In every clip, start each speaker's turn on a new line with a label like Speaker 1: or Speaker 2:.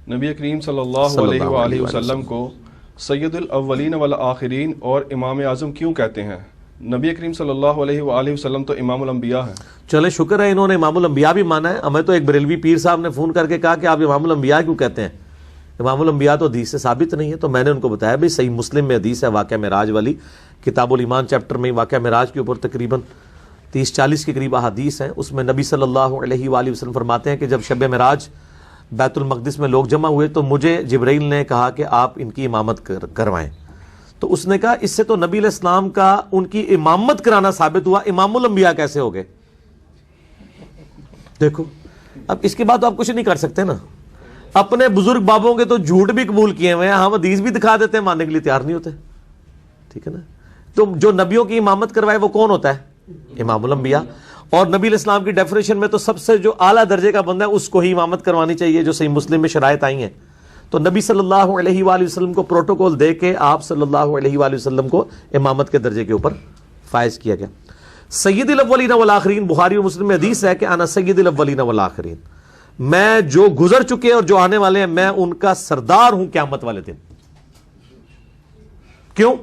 Speaker 1: نبی کریم صلی اللہ علیہ وآلہ وسلم کو سید الاولین والآخرین اور امام اعظم کیوں کہتے ہیں؟ نبی کریم صلی اللہ علیہ وآلہ وسلم تو امام الانبیاء ہیں۔
Speaker 2: چلے شکر ہے انہوں نے امام الانبیاء بھی مانا ہے۔ ہمیں تو ایک بریلوی پیر صاحب نے فون کر کے کہا کہ آپ امام الانبیاء کیوں کہتے ہیں؟ امام الانبیاء تو حدیث سے ثابت نہیں ہے۔ تو میں نے ان کو بتایا بھائی صحیح مسلم میں حدیث ہے واقعہ معراج والی، کتاب الایمان چیپٹر میں واقعہ معراج کے اوپر تقریباً 30-40 کے قریب احادیث ہیں۔ اس میں نبی صلی اللہ علیہ وآلہ وسلم فرماتے ہیں کہ جب شب معراج بیت المقدس میں لوگ جمع ہوئے تو مجھے جبرائیل نے کہا کہ آپ ان کی امامت کروائیں۔ تو اس نے کہا اس سے تو نبی علیہ السلام کا ان کی امامت کرانا ثابت ہوا، امام الانبیاء کیسے ہو گئے؟ دیکھو اب اس کے بعد تو آپ کچھ نہیں کر سکتے نا۔ اپنے بزرگ بابوں کے تو جھوٹ بھی قبول کیے ہوئے ہیں، ہم حدیث بھی دکھا دیتے ہیں، ماننے کے لیے تیار نہیں ہوتے، ٹھیک ہے نا۔ تو جو نبیوں کی امامت کروائے وہ کون ہوتا ہے؟ امام الانبیاء۔ اور نبی علیہ السلام کی ڈیفینیشن میں تو سب سے جو اعلیٰ درجے کا بندہ ہے اس کو ہی امامت کروانی چاہیے، جو صحیح مسلم میں شرائط آئی ہیں۔ تو نبی صلی اللہ علیہ وآلہ وسلم کو پروٹوکول دے کے آپ صلی اللہ علیہ وآلہ وسلم کو امامت کے درجے کے اوپر فائز کیا گیا۔ سید الاولین والآخرین، بخاری اور مسلم میں حدیث ہے کہ انا سید الاولین والآخرین، میں جو گزر چکے اور جو آنے والے ہیں میں ان کا سردار ہوں قیامت والے دن۔ کیوں؟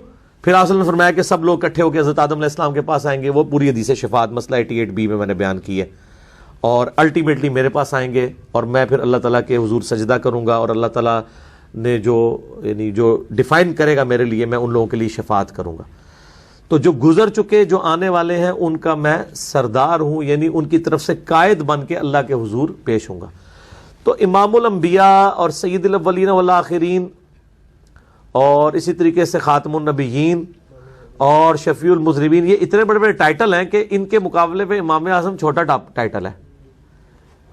Speaker 2: پھر آپ نے فرمایا کہ سب لوگ اکٹھے ہو کے حضرت آدم علیہ السلام کے پاس آئیں گے، وہ پوری حدیث شفاعت مسئلہ 88B میں نے بیان کی ہے، اور الٹیمیٹلی میرے پاس آئیں گے اور میں پھر اللہ تعالیٰ کے حضور سجدہ کروں گا، اور اللہ تعالیٰ نے جو ڈیفائن کرے گا میرے لیے میں ان لوگوں کے لیے شفاعت کروں گا۔ تو جو گزر چکے جو آنے والے ہیں ان کا میں سردار ہوں، یعنی ان کی طرف سے قائد بن کے اللہ کے حضور پیش ہوں گا۔ تو امام الانبیاء اور سید الاولین والآخرین اور اسی طریقے سے خاتم النبیین اور شفیع المذنبین، یہ اتنے بڑے بڑے ٹائٹل ہیں کہ ان کے مقابلے میں امام اعظم چھوٹا ٹائٹل ہے۔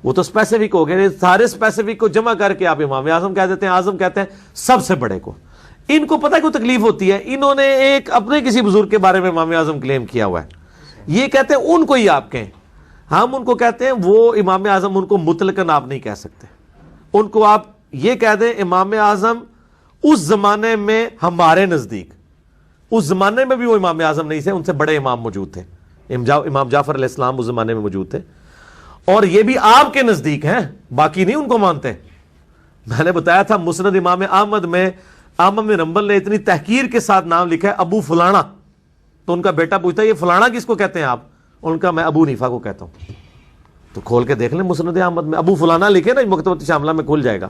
Speaker 2: وہ تو اسپیسیفک ہو گئے، سارے اسپیسیفک کو جمع کر کے آپ امام اعظم کہہ دیتے ہیں، اعظم کہتے ہیں سب سے بڑے کو۔ ان کو پتہ کوئی تکلیف ہوتی ہے، انہوں نے ایک اپنے کسی بزرگ کے بارے میں امام اعظم کلیم کیا ہوا ہے، یہ کہتے ہیں ان کو ہی آپ کہیں، ہم ان کو کہتے ہیں وہ امام اعظم، ان کو مطلقاً آپ نہیں کہہ سکتے، ان کو آپ یہ کہہ دیں امام اعظم اس زمانے میں ہمارے نزدیک، اس زمانے میں بھی وہ امام اعظم نہیں تھے، ان سے بڑے امام موجود تھے، امام جعفر علیہ السلام اس زمانے میں موجود تھے، اور یہ بھی آپ کے نزدیک ہیں، باقی نہیں ان کو مانتے۔ میں نے بتایا تھا مسند امام احمد میں احمد بن حنبل نے اتنی تحقیر کے ساتھ نام لکھا ہے ابو فلانا، تو ان کا بیٹا پوچھتا ہے یہ فلانا کس کو کہتے ہیں آپ؟ ان کا میں ابو حنیفہ کو کہتا ہوں۔ تو کھول کے دیکھ لیں مسند احمد میں ابو فلانا لکھے نا، مکتبۃ شاملہ میں کھل جائے گا۔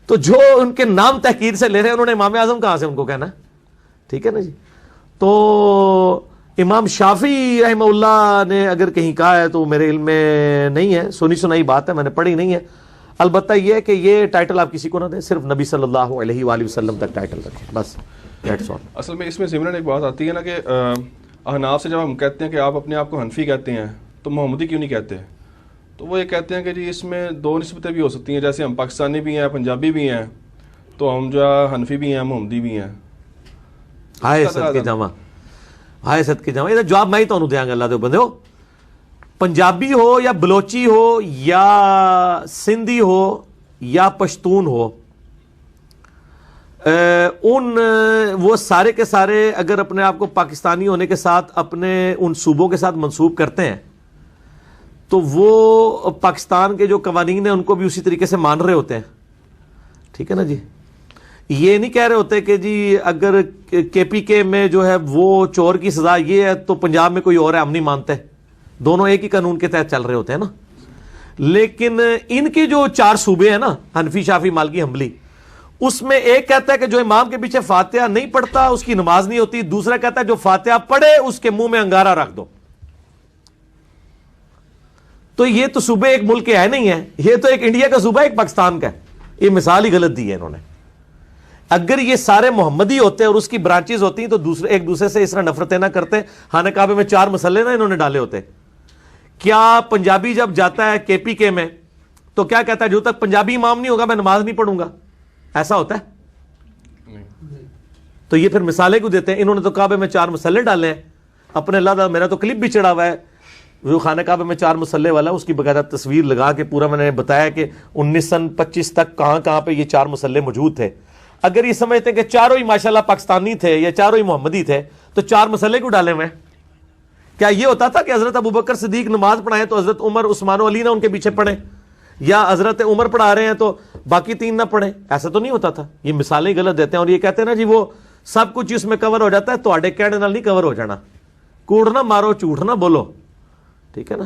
Speaker 2: تو جو ان کے نام تحقیر سے لے رہے ہیں انہوں نے امام اعظم کہاں سے ان کو کہنا ہے؟ ٹھیک ہے نا جی۔ تو امام شافعی رحمہ اللہ نے اگر کہیں کہا ہے تو میرے علم میں نہیں ہے، سنی سنائی بات ہے، میں نے پڑھی نہیں ہے۔ البتہ یہ ہے کہ یہ ٹائٹل آپ کسی کو نہ دیں، صرف نبی صلی اللہ علیہ وآلہ وسلم تک ٹائٹل رکھیں، بس دیٹس آل۔
Speaker 1: اصل میں اس میں ضمن ایک بات آتی ہے نا کہ احناف سے جب ہم کہتے ہیں کہ آپ اپنے آپ کو حنفی کہتے ہیں تو محمدی کیوں نہیں کہتے؟ تو وہ یہ کہتے ہیں کہ جی اس میں دو نسبتیں بھی ہو سکتی ہیں، جیسے ہم پاکستانی بھی ہیں، پنجابی بھی ہیں، تو ہم جو ہے حنفی بھی ہیں، محمدی بھی ہیں۔
Speaker 2: ہائے صد کے جامع، ہائے صد کے جامع، یہ جواب میں ہی تو دیاں گا، اللہ دے بندے ہو، پنجابی ہو یا بلوچی ہو یا سندھی ہو یا پشتون ہو، وہ سارے کے سارے اگر اپنے آپ کو پاکستانی ہونے کے ساتھ اپنے ان صوبوں کے ساتھ منسوب کرتے ہیں تو وہ پاکستان کے جو قوانین ہیں ان کو بھی اسی طریقے سے مان رہے ہوتے ہیں، ٹھیک ہے نا جی۔ یہ نہیں کہہ رہے ہوتے کہ جی اگر کے پی کے میں جو ہے وہ چور کی سزا یہ ہے تو پنجاب میں کوئی اور ہے، ہم نہیں مانتے، دونوں ایک ہی قانون کے تحت چل رہے ہوتے ہیں نا۔ لیکن ان کے جو 4 صوبے ہیں نا، حنفی، شافعی، مالکی، حنبلی، اس میں ایک کہتا ہے کہ جو امام کے پیچھے فاتحہ نہیں پڑھتا اس کی نماز نہیں ہوتی، دوسرا کہتا ہے جو فاتحہ پڑھے اس کے منہ میں انگارہ رکھ دو۔ تو یہ تو صوبے ایک ملک کے ہے نہیں ہے، یہ تو ایک انڈیا کا صوبہ ہے، ایک پاکستان کا ہے۔ یہ مثال ہی غلط دی ہے انہوں نے۔ اگر یہ سارے محمدی ہوتے اور اس کی برانچز ہوتی تو ایک دوسرے سے اس طرح نفرتیں نہ کرتے، خانہ کعبے میں 4 مسلے نہ انہوں نے ڈالے ہوتے۔ کیا پنجابی جب جاتا ہے کے پی کے میں تو کیا کہتا ہے جو تک پنجابی امام نہیں ہوگا میں نماز نہیں پڑھوں گا؟ ایسا ہوتا ہے؟ تو یہ پھر مثالیں کو دیتے ہیں۔ انہوں نے تو کعبے میں 4 مسلے ڈالے ہیں اپنے، اللہ میرا تو کلپ بھی چڑھا ہوا ہے جو خانہ کعبے میں 4 مسلے والا، اس کی باقاعدہ تصویر لگا کے پورا میں نے بتایا کہ 1925 تک کہاں کہاں پہ یہ 4 مسلے موجود تھے۔ اگر یہ سمجھتے ہیں کہ چاروں ہی ماشاءاللہ پاکستانی تھے یا چاروں ہی محمدی تھے تو 4 مسلے کو ڈالے ہوئے؟ کیا یہ ہوتا تھا کہ حضرت ابوبکر صدیق نماز پڑھائیں تو حضرت عمر، عثمان و علی نہ ان کے پیچھے پڑھیں؟ یا حضرت عمر پڑھا رہے ہیں تو باقی 3 نہ پڑھیں، ایسا تو نہیں ہوتا تھا. یہ مثالیں غلط دیتے ہیں اور یہ کہتے ہیں نا جی وہ سب کچھ اس میں کور ہو جاتا ہے. تواڈے کہنے نال نہیں کور ہو جانا. کوڑ نہ مارو، جھوٹ نہ بولو، ٹھیک ہے نا.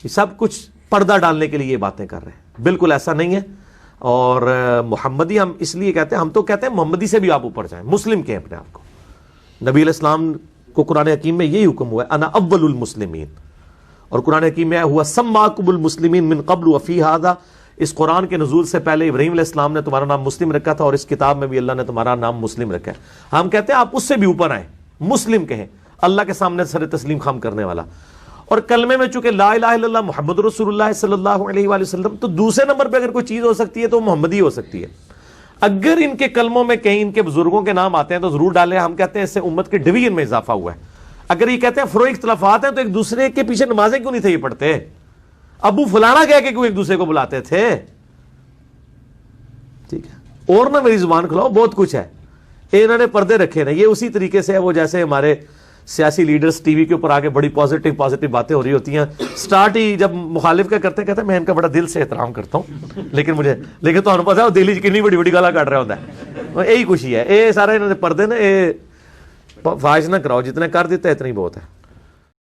Speaker 2: یہ سب کچھ پردہ ڈالنے کے لیے یہ باتیں کر رہے ہیں، بالکل ایسا نہیں ہے. اور محمدی ہم اس لیے کہتے ہیں، ہم تو کہتے ہیں محمدی سے بھی آپ اوپر جائیں، مسلم کہیں اپنے آپ کو. نبی علیہ السلام کو قرآن حکیم میں یہی حکم ہوا ہے، انا اول المسلمین. اور قرآن حکیم میں ہوا سماکم المسلمین من قبل وفی ھذا. اس قرآن کے نزول سے پہلے ابراہیم علیہ السلام نے تمہارا نام مسلم رکھا تھا اور اس کتاب میں بھی اللہ نے تمہارا نام مسلم رکھا ہے. ہم کہتے ہیں آپ اس سے بھی اوپر آئیں، مسلم کہیں، اللہ کے سامنے سر تسلیم خم کرنے والا. اور کلمے میں چونکہ لا الہ الا اللہ محمد رسول اللہ صلی اللہ علیہ وآلہ وسلم، تو دوسرے نمبر پہ اگر کوئی چیز ہو سکتی ہے تو محمدی ہو سکتی ہے. اگر ان کے کلموں میں کہیں ان کے بزرگوں کے نام آتے ہیں تو ضرور ڈالیں. ہم کہتے ہیں اس سے امت کے ڈویژن میں اضافہ ہوا ہے. اگر یہ کہتے ہیں فروع اختلافات ہیں تو ایک دوسرے کے پیچھے نمازیں کیوں نہیں تھے یہ پڑھتے؟ ابو فلانا کہہ کے کیوں ایک دوسرے کو بلاتے تھے؟ ٹھیک ہے، اور نہ میری زبان کھلاؤ، بہت کچھ ہے. انہوں نے پردے رکھے نا. یہ اسی طریقے سے ہے وہ جیسے ہمارے سیاسی لیڈرز ٹی وی کے اوپر آگے بڑی پازیٹیو باتیں ہو رہی ہوتی ہیں. سٹارٹ ہی جب مخالف کا کرتے کہتے ہیں میں ان کا بڑا دل سے احترام کرتا ہوں، لیکن تو پتا ہے دلی کنی بڑی بڑی گالا کٹ رہا ہوتا ہے. یہی خوشی ہے. یہ سارا انہوں نے پردے نا، یہ فاش نہ کراؤ، جتنے کر دیتا ہے اتنا ہی بہت ہے.